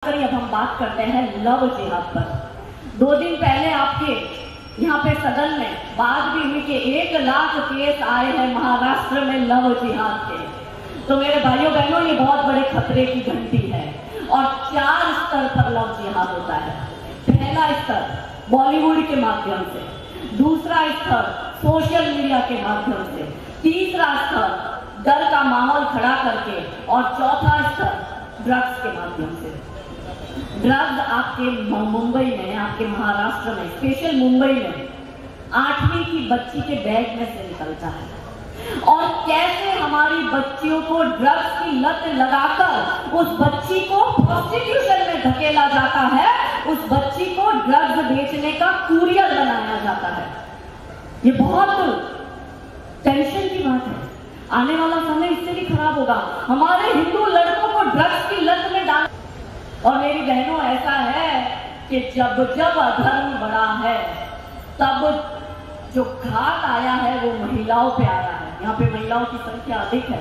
अब हम बात करते हैं लव जिहाद पर। 2 दिन पहले आपके यहाँ पे सदन में बात भी हुई कि 1 लाख केस आए हैं महाराष्ट्र में लव जिहाद के। तो मेरे भाइयों बहनों, ये बहुत बड़े खतरे की घंटी है और 4 स्तर पर लव जिहाद होता है। पहला स्तर बॉलीवुड के माध्यम से, दूसरा स्तर सोशल मीडिया के माध्यम से, तीसरा स्तर डर का माहौल खड़ा करके और चौथा स्तर ड्रग्स के माध्यम से। ड्रग्स आपके मुंबई में, आपके महाराष्ट्र में, स्पेशल मुंबई में 8वीं की बच्ची के बैग में से निकलता है और कैसे हमारी बच्चियों को ड्रग्स की लत लगाकर उस बच्ची को प्रोस्टिट्यूशन में धकेला जाता है, उस बच्ची को ड्रग्स बेचने का कुरियर बनाया जाता है। ये बहुत टेंशन की बात है। आने वाला समय इससे भी खराब होगा। हमारे हिंदू लड़कों को ड्रग्स की लत में डाल। और मेरी बहनों, ऐसा है कि जब जब अधर्म बढ़ा है तब जो घात आया है वो महिलाओं पे आया है। यहाँ पे महिलाओं की संख्या अधिक है।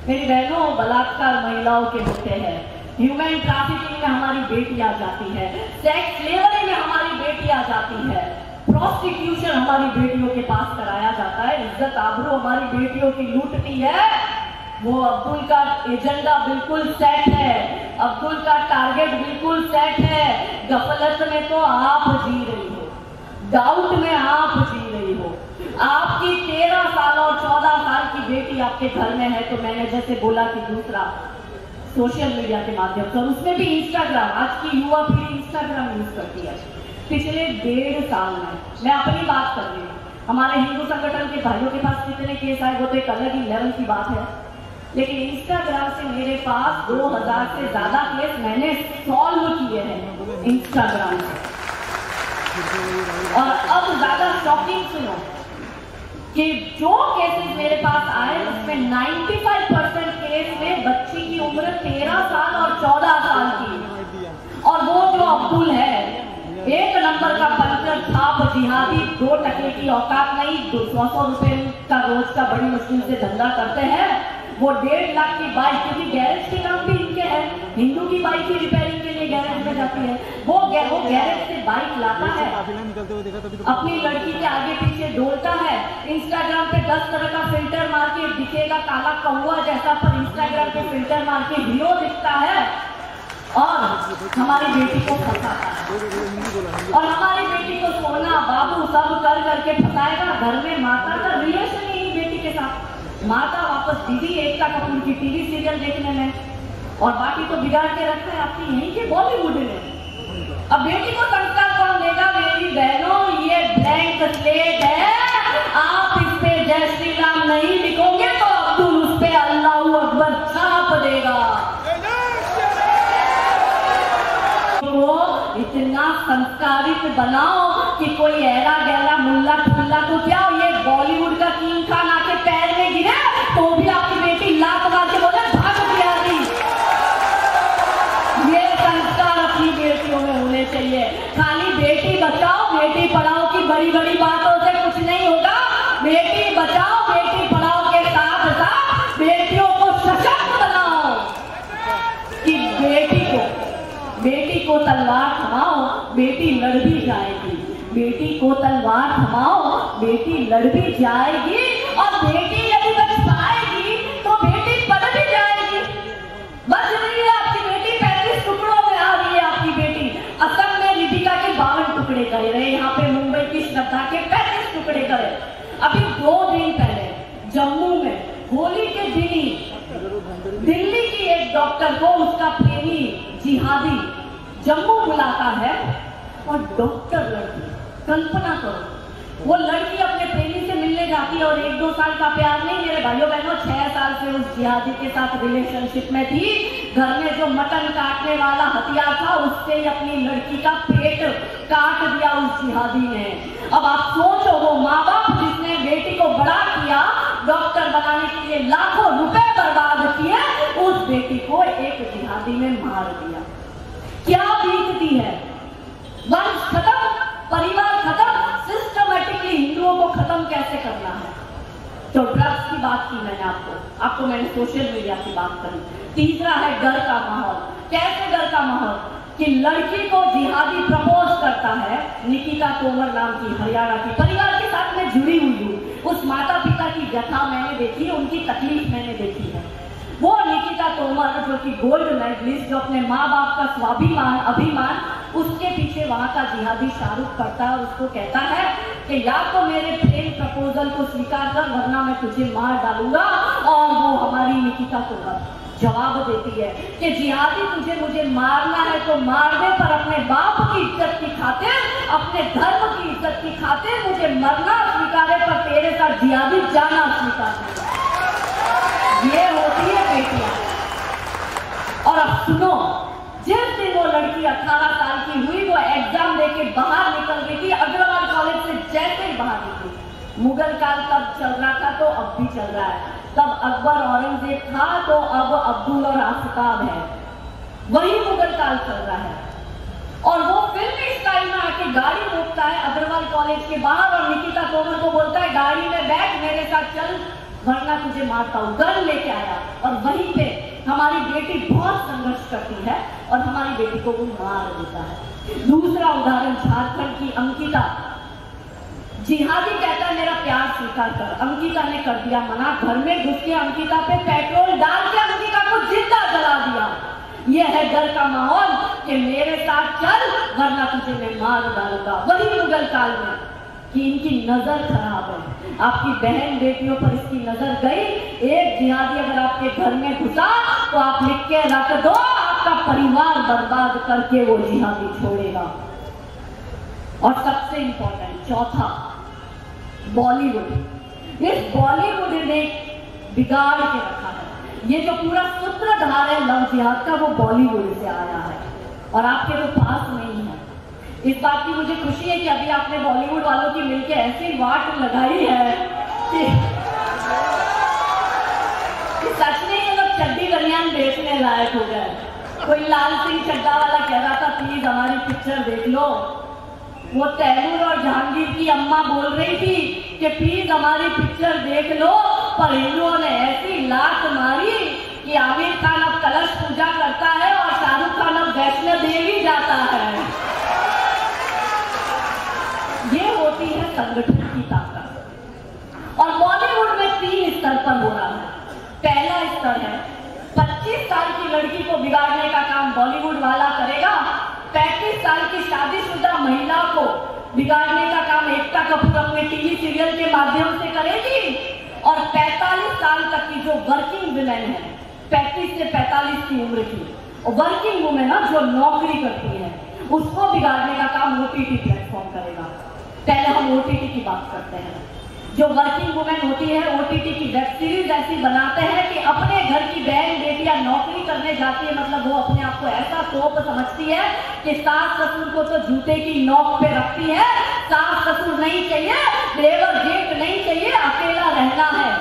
मेरी बहनों, बलात्कार महिलाओं के होते हैं, ह्यूमन ट्रैफिकिंग में हमारी बेटियां जाती है, सेक्स स्लेवरी में हमारी बेटियां जाती है, प्रोस्टिट्यूशन हमारी बेटियों के पास कराया जाता है, इज्जत आबरू हमारी बेटियों की लूटती है। वो अब्दुल का एजेंडा बिल्कुल सेट है, अब्दुल का टारगेट बिल्कुल सेट है। गफलत में तो आप जी रही हो, डाउट में आप जी रही हो। आपकी 13 साल और 14 साल की बेटी आपके घर में है, तो मैंने जैसे बोला कि दूसरा सोशल मीडिया के माध्यम से, और उसमें भी इंस्टाग्राम। आज की युवा पीढ़ी इंस्टाग्राम यूज करती है। पिछले 1.5 साल में, मैं अपनी बात कर रही हूँ, हमारे हिंदू संगठन के भाइयों के पास कितने केस आए वो तो एक अलग ही लेवल की बात है, लेकिन इंस्टाग्राम से मेरे पास 2000 से ज्यादा केस मैंने सॉल्व किए हैं इंस्टाग्राम से। और अब ज्यादा शॉकिंग सुनो कि जो केसेस मेरे पास आए उसमें 95% केस में बच्ची की उम्र 13 साल और 14 साल की। और वो जो अब्दुल है, 1 नंबर का पंचर छाप जिहादी, 2 टके की औकात नहीं, 200 रुपए का रोज का बड़ी मुश्किल से धंधा करते हैं। वो 1.5 लाख की बाइक, क्योंकि गैरेज के काम भी इनके हैं, हिंदू की बाइक की रिपेयरिंग के लिए गैरेज में जाती है, वो गैरेज से बाइक लाता है, अपनी लड़की के आगे पीछे डोलता है, इंस्टाग्राम पे 10 तरह का फिल्टर मार के दिखेगा काला कौवा जैसा, पर इंस्टाग्राम पे फिल्टर मार के हीरो दिखता है और हमारी बेटी को फंसाता है। और हमारी बेटी को सोना बाबू सब कर करके फंसाएगा। घर में माता का रिलेशन ही नहीं बेटी के साथ। माता वापस दीदी एकता कपूर की टीवी सीरियल देखने में, और बाकी तो बिगाड़ के रखा है आपकी यहीं के बॉलीवुड ने। अब बेटी को संस्कार कौन देगा? मेरी बहनों, ये ब्लैंक स्लेट है। आप इस पे जय श्री राम नहीं लिखोगे तो अब्दुल उस पे अल्लाहू अकबर छाप देगा। तो इतना संस्कारित बनाओ कि कोई ऐरा गैरा मुल्ला ठुल्ला तो क्या, ये बॉलीवुड का किंग खान आके पैर में गिरे तो भी आपकी बेटी लात मार के बोले भाग दिया दी। ये संस्कार अपनी बेटियों में होने चाहिए। खाली बेटी बचाओ बेटी पढ़ाओ की बड़ी बड़ी बातों से कुछ नहीं होगा। बेटी बचाओ बेटी पढ़ाओ के साथ साथ बेटियों को सशक्त बनाओ कि बेटी को तलवार थमाओ, बेटी लड़ भी जाएगी। बेटी को तलवार थमाओ, बेटी लड़ भी जाएगी। और बेटी यदि बच पाएगी तो बेटी पढ़ भी जाएगी। बच रही है आपकी बेटी, 35 टुकड़ों में आ रही है आपकी बेटी। असम में रिधिका के 52 टुकड़े करे रहे, यहाँ पे मुंबई की श्रद्धा के 35 टुकड़े करे। अभी 2 दिन पहले जम्मू में होली के दिन ही दिल्ली की एक डॉक्टर को उसका प्रेमी जिहादी जम्मू बुलाता है और डॉक्टर लड़की, कल्पना करो, वो लड़की अपने प्रेमी से मिलने जाती है और 1-2 साल का प्यार नहीं मेरे भाइयों बहनों, 6 साल से उस जिहादी के साथ रिलेशनशिप में थी। घर में जो मटन काटने वाला हथियार था उससे ही अपनी लड़की का पेट काट दिया उस जिहादी ने। अब आप सोचो, वो माँ बाप जिसने बेटी को बड़ा किया, डॉक्टर बनाने के लिए लाखों रुपए बर्बाद किए, उस बेटी को एक जिहादी ने मार दिया। क्या बीतती है? वंश खत्म, परिवार खत्म, सिस्टमेटिकली हिंदुओं को खत्म कैसे करना है? तो ड्रग्स की बात की मैंने आपको मैंने सोशल मीडिया की बात करी। तीसरा है डर का माहौल। कैसे डर का माहौल? कि लड़की को जिहादी प्रपोज करता है, निकिता तोमर नाम की हरियाणा की, परिवार के साथ में जुड़ी हुई हूँ, उस माता पिता की व्यथा मैंने देखी है, उनकी तकलीफ मैंने देखी है। वो निकिता तोमर जो कि गोल्ड मेडलिस्ट, जो अपने माँ बाप का स्वाभिमान अभिमान, उसके पीछे वहाँ का जिहादी शाहरुख करता है और उसको कहता है कि या तो मेरे प्रेम प्रपोजल को स्वीकार कर वरना मैं तुझे मार डालूंगा। और वो हमारी निकिता तोमर जवाब देती है कि जिहादी तुझे मुझे मारना है तो मार दे, पर अपने बाप की इज्जत की खातिर, अपने धर्म की इज्जत की खातिर मुझे मरना स्वीकार है, पर तेरे साथ जिहादी जाना स्वीकार नहीं। ये होती है बेटियां। और अब सुनो, जिस दिन वो लड़की 18 साल की हुई, वो एग्जाम देके बाहर निकल गई थी अग्रवाल कॉलेज से, जैसे ही बाहर निकली। मुगल काल तब चल रहा था तो अब भी चल रहा है, तब अकबर औरंगजेब था तो अब अब्दुल और आफ्ताब है, वही मुगल काल चल रहा है। और वो फिल्मी स्टाइल में आके गाड़ी रोकता है अग्रवाल कॉलेज के बाहर और निकिता तोमर को बोलता है गाड़ी में बैठ, मेरे साथ चल वरना तुझे मारता हूं। गन लेके आया और वहीं पे हमारी बेटी बहुत संघर्ष करती है और हमारी बेटी को वो मार देता है। दूसरा उदाहरण झारखंड की अंकिता, जिहादी कहता है मेरा प्यार स्वीकार कर, अंकिता ने कर दिया मना, घर में घुस के अंकिता पे पेट्रोल डाल के अंकिता को जिंदा जला दिया। यह है डर का माहौल कि मेरे साथ चल वरना तुझे मैं मार डालूंगा। वही मुगल काल में कि इनकी नजर खराब है, आपकी बहन बेटियों पर इसकी नजर गई। एक जिहादी अगर आपके घर में घुसा तो आप लिख के रख दो, आपका परिवार बर्बाद करके वो जिहादी छोड़ेगा। और सबसे इंपॉर्टेंट चौथा, बॉलीवुड। इस बॉलीवुड ने बिगाड़ के रखा है। ये जो पूरा सूत्रधार है लव जिहाद का, वो बॉलीवुड से आया है और आपके तो पास नहीं है। इस बात की मुझे खुशी है कि अभी आपने बॉलीवुड वालों की मिलकर ऐसी वाट लगाई है कि सच में ये लोग चड्डी बनियान बेचने लायक हो गए। कोई लाल सिंह चड्डा वाला कह रहा था प्लीज हमारी पिक्चर देख लो। वो तैमूर और जहांगीर की अम्मा बोल रही थी कि प्लीज हमारी पिक्चर देख लो, पर हिंदुओं ने ऐसी लात मारी कि आमिर खान अब कलश पूजा करता है और शाहरुख खान अब वैष्णो देवी जाता है। ये होती है संगठन की ताकत। और बॉलीवुड में 3 स्तर पर हो रहा है। पहला स्तर है 25 साल की लड़की को बिगाड़ने का काम बॉलीवुड वाला करेगा, 35 साल की शादीशुदा महिला को बिगाड़ने का काम एकता कपूर अपने टीवी सीरियल के माध्यम से करेगी, और 45 साल तक की जो वर्किंग वुमेन है, 35 से 45 की उम्र की वर्किंग वुमेन है जो नौकरी करती है, उसको बिगाड़ने का काम ओटीटी प्लेटफॉर्म करेगा। पहले हम ओटीटी की बात करते हैं। जो वर्किंग वुमेन होती है ओटीटी की वेब सीरीज ऐसी बनाते हैं कि अपने घर की बहन बेटियां नौकरी करने जाती है, मतलब वो अपने आप को ऐसा तोप समझती है कि सास ससुर को तो जूते की नोक पे रखती है, सास ससुर नहीं चाहिए, देवर जेठ नहीं चाहिए, अकेला रहना है,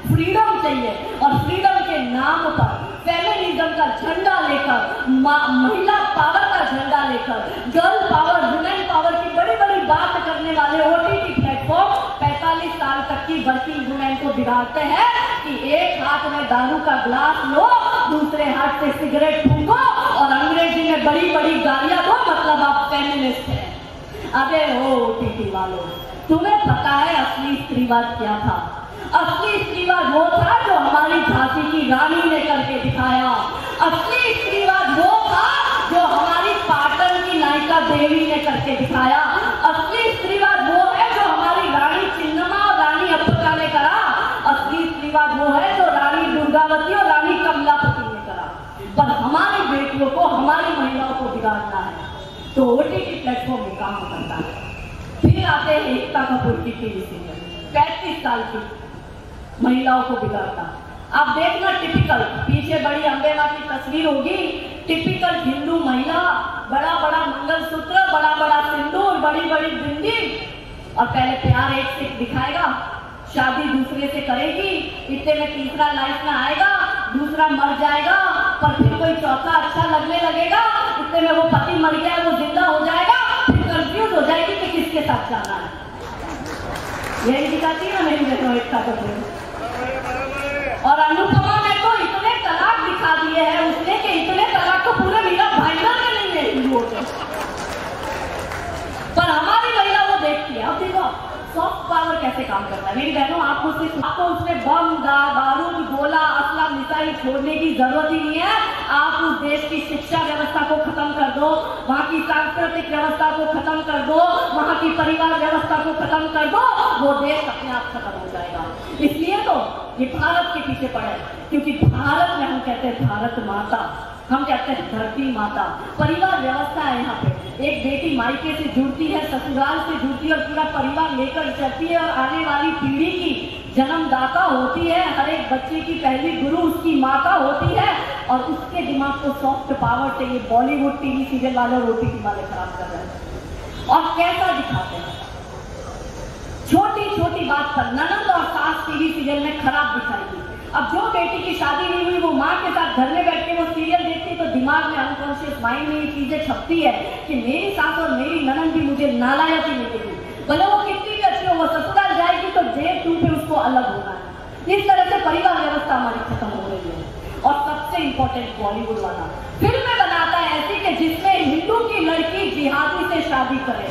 फ्रीडम चाहिए। और फ्रीडम के नाम पर फेमिनिज्म का झंडा लेकर, महिला पावर का झंडा लेकर, गर्ल पावर, वुमेन पावर की बड़ी बड़ी बात करने वाले ओटीटी प्लेटफॉर्म 45 साल तक की वर्किंग वुमेन को बिगाड़ते हैं कि एक हाथ में दारू का ग्लास लो, दूसरे हाथ से सिगरेट फूंको और अंग्रेजी में बड़ी बड़ी गालियां दो, मतलब आप फेमिनिस्ट हैं। अबे ओ ओटीटी वालों, तुम्हें पता है असली स्त्रीवाद क्या था? असली स्त्रीवाद वो था जो हमारी झांसी की रानी ने करके दिखाया। असली स्त्रीवाद वो था जो हमारी पाटन की नायिका देवी ने करके दिखाया। असली स्त्रीवाद वो है जो हमारी रानी चिन्नमा और रानी अब्बका ने करा। असली स्त्रीवाद वो है जो रानी दुर्गावती और रानी कमलापति ने करा। पर हमारी बेटियों को, हमारी महिलाओं को बिगाड़ना है तो ओटीटी प्लेटफॉर्म में काम करता है। फिर आते हैं एकता कपूर की टीवी सीरियल, 35 साल की महिलाओं को बिगाड़ता। आप देखना टिपिकल, पीछे बड़ी अम्बे मां की तस्वीर होगी, टिपिकल हिंदू महिला, बड़ा बड़ा मंगलसूत्र, बड़ा बड़ा सिंदूर, बड़ी बड़ी बिंदी, और पहले प्यार एक से दिखाएगा, शादी दूसरे से करेगी, इतने में तीसरा लाइफ में आएगा, दूसरा मर जाएगा, पर फिर कोई चौथा अच्छा लगने लगेगा, इतने में वो पति मर गया, वो जिंदा हो जाएगा, फिर कंफ्यूज हो जाएगी कि किसके साथ जाना है। यही दिखाती है नहीं देखो एकता कपूर। और अनुपमा ने तो इतने तलाक दिखा दिए हैं उसने कि इतने तलाक तो पूरे मीरा भाईजान में नहीं है हिंदुओं सॉफ्ट पावर कैसे काम करता है। मेरी बहनों, आपको उसमें बम, बारूद, गोला, असला, मिसाइल छोड़ने की जरूरत ही नहीं है। आप उस देश की शिक्षा व्यवस्था को खत्म कर दो, वहां की सांस्कृतिक व्यवस्था को खत्म कर दो, वहां की परिवार व्यवस्था को खत्म कर दो, वो देश अपने आप खत्म हो जाएगा। इसलिए तो ये भारत के पीछे पड़े, क्योंकि भारत में हम कहते हैं भारत माता, हम कहते हैं धरती माता। परिवार व्यवस्था है यहाँ पे। एक बेटी मायके से जुड़ती है, ससुराल से जुड़ती है और पूरा परिवार लेकर चलती है और आने वाली पीढ़ी की जन्मदाता होती है। हर एक बच्चे की पहली गुरु उसकी माता होती है और उसके दिमाग को सॉफ्ट पावर से ये बॉलीवुड टीवी सीरियल वाले और ओटीटी वाले खराब कर रहे हैं। और कैसा दिखाते हैं, छोटी छोटी बात पर ननद और सास टीवी सीरियल में खराब दिखाएगी। अब जो बेटी की शादी नहीं हुई वो माँ के साथ घर में बैठ के वो सीरियल देखती है तो दिमाग में, अनकॉन्शियस माइंड में ये चीजें छपती है कि मेरी सास और मेरी ननद भी मुझे नालायक ही मिलेगी, भले वो कितनी भी अच्छी हो, वो ससुराल जाएगी तो डे 2 पे उसको अलग होना है। इस तरह से परिवार व्यवस्था हमारी खत्म हो रही है। और सबसे इंपॉर्टेंट बॉलीवुड वाला फिल्म बनाता है ऐसी कि जिसमें हिंदू की लड़की जिहादी से शादी करे।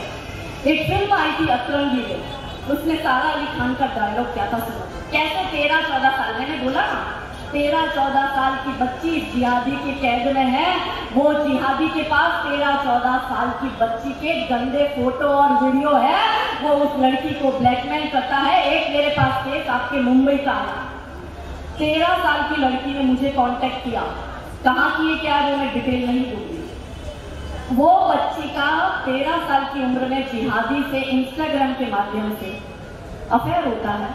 एक फिल्म आई थी अतरंगी में, उसमें सारा अली खान का डायलॉग क्या था सुनो। कैसे 13-14 साल, मैंने बोला ना 13-14 साल की बच्ची जिहादी के कैद में है, वो जिहादी के पास 13-14 साल की बच्ची के गंदे फोटो और वीडियो है, वो उस लड़की को ब्लैकमेल करता है। एक मेरे पास केस आपके मुंबई का आया, 13 साल की लड़की ने मुझे कांटेक्ट किया, कहाँ की है क्या वो मैं डिटेल नहीं दूंगी। वो बच्ची का 13 साल की उम्र में जिहादी से इंस्टाग्राम के माध्यम से अफेयर होता है।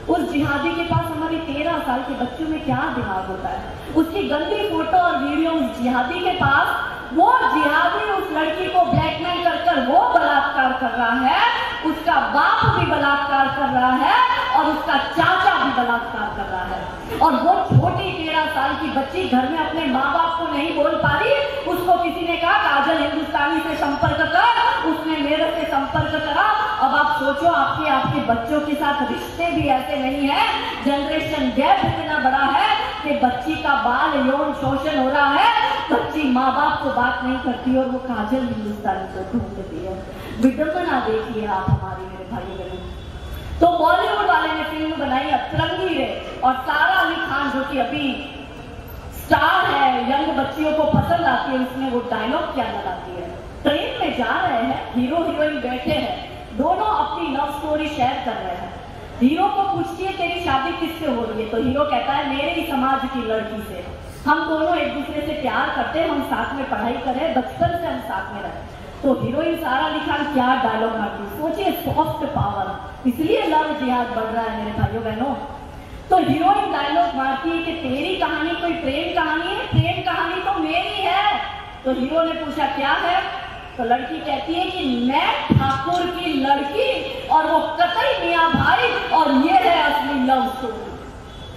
उस जिहादी के पास हमारी 13 साल के बच्चों में क्या दिमाग होता है, उसकी गंदी फोटो और वीडियो उस जिहादी के पास, वो जिहादी उस लड़की को ब्लैकमेल कर वो बलात्कार कर रहा है, उसका बाप भी बलात्कार कर रहा है और उसका चाचा भी बलात्कार कर रहा है। और वो छोटी 13 साल की बच्ची घर में अपने माँ बाप को नहीं बोल पा रही, उसको किसी ने कहा काजल हिंदुस्तानी से संपर्क कर, उसने मेरे से संपर्क करा। अब आप सोचो आपके बच्चों के साथ रिश्ते भी ऐसे नहीं है, जनरेशन गैप इतना बड़ा है कि बच्ची का बाल यौन शोषण हो रहा है, बच्ची माँ बाप को बात नहीं करती और वो काजल हिंदुस्तानी को ढूंढती है। विडंबना देखिए आप हमारी, मेरे भाई बहनों। तो बॉलीवुड वाले ने फिल्म बनाई अतरंगी है और सारा अली खान जो कि अभी स्टार है, यंग बच्चियों को पसंद आती है, उसमें वो डायलॉग क्या लगाती है। ट्रेन में जा रहे हैं, हीरो हीरोइन बैठे हैं, दोनों अपनी लव स्टोरी शेयर कर रहे हैं। हीरो को पूछती है तेरी शादी किससे हो रही है, तो हीरो कहता है मेरे ही समाज की लड़की से, हम दोनों एक दूसरे से प्यार करते हैं, हम साथ में पढ़ाई करें, बचपन से हम साथ में रहे। तो हीरोइन सारा अली खान क्या डायलॉग मारती, सोचिए सॉफ्ट पावर, इसलिए लव जिहाद बढ़ रहा है मेरे भाइयों बहनों। तो हीरोइन डायलॉग मारती है कि तेरी कहानी कोई प्रेम कहानी है, प्रेम कहानी तो मेरी है। तो हीरो ने पूछा क्या है, तो लड़की कहती है कि मैं ठाकुर की लड़की और वो कतई मियां भाई और ये है असली लव स्टोरी।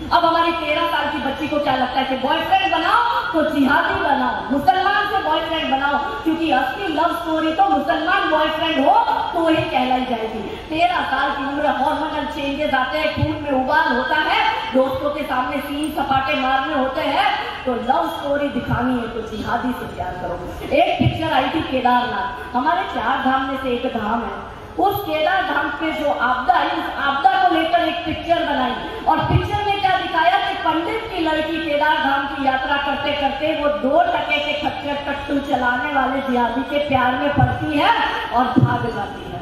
अब हमारी 13 साल की बच्ची को क्या लगता है कि बॉयफ्रेंड बनाओ तो जिहादी बनाओ, मुसलमान से बॉयफ्रेंड बनाओ, क्योंकि असली लव स्टोरी तो मुसलमान बॉयफ्रेंड हो तो ही कहलाई जाएगी। 13 साल की उम्र, हार्मोनल चेंजेस आते हैं, खून में उबाल होता है, दोस्तों के सामने सीन सपाटे मारने होते हैं, तो लव स्टोरी दिखानी है तो जिहादी से प्यार करो। एक पिक्चर आई थी केदारनाथ, हमारे 4 धाम में से एक धाम है, उस केदार धाम पे जो आपदा आई, उस आपदा को लेकर एक पिक्चर बनाई और पिक्चर में क्या दिखाया कि पंडित की लड़की केदार धाम की यात्रा करते करते वो 2 टके के खच्चर टट्टू चलाने वाले जिहादी के प्यार में पड़ती है और भाग जाती है।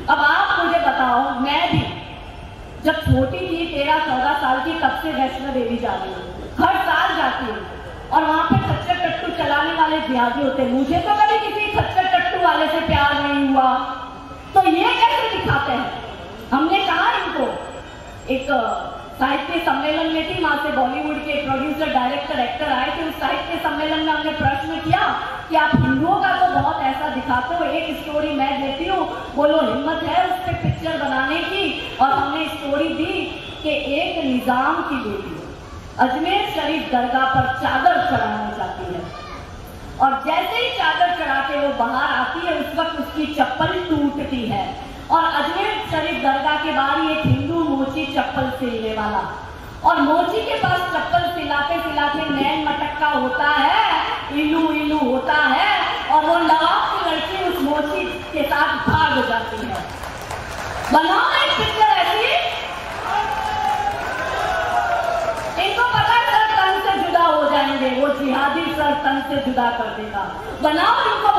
अब आप मुझे बताओ, मैं भी जब छोटी थी 13-14 साल की, तब से वैष्णो देवी जा रही हूँ, हर साल जाती हूँ और वहां पे खच्चर टट्टू चलाने वाले जिहादी होते हैं। मुझे तो कभी किसी खच्चर टट्टू वाले से प्यार नहीं हुआ, तो ये कैसे दिखाते हैं। हमने कहा इनको, एक साहित्य सम्मेलन में थी, वहां से बॉलीवुड के प्रोड्यूसर, डायरेक्टर, एक्टर आए थे। उस साहित्य सम्मेलन में हमने प्रश्न किया कि आप हिंदुओं का तो बहुत ऐसा दिखाते हो, एक स्टोरी मैं देती हूँ, बोलो हिम्मत है उस पर पिक्चर बनाने की। और हमने स्टोरी दी कि एक निजाम की बेटी अजमेर शरीफ दरगाह पर चादर चढ़ाना चाहती है और जैसे ही चादर चढ़ा के वो बाहर आती है, उस वक्त उसकी चप्पल टूटती है और अजमेर शरीफ दरगाह के बाहर एक हिंदू मोची चप्पल सिलने वाला, और मोची के पास चप्पल सिलाते सिलाते नैन मटक्का होता है, इलू इलू होता है और वो नवाब की लड़की उस मोची के साथ भाग जाती है। बनाओ एक पिक्चर ऐसी, इनको पता सर तन से जुदा हो जाएंगे, वो जिहादी सर तन से जुदा कर देगा। बनाओ इनको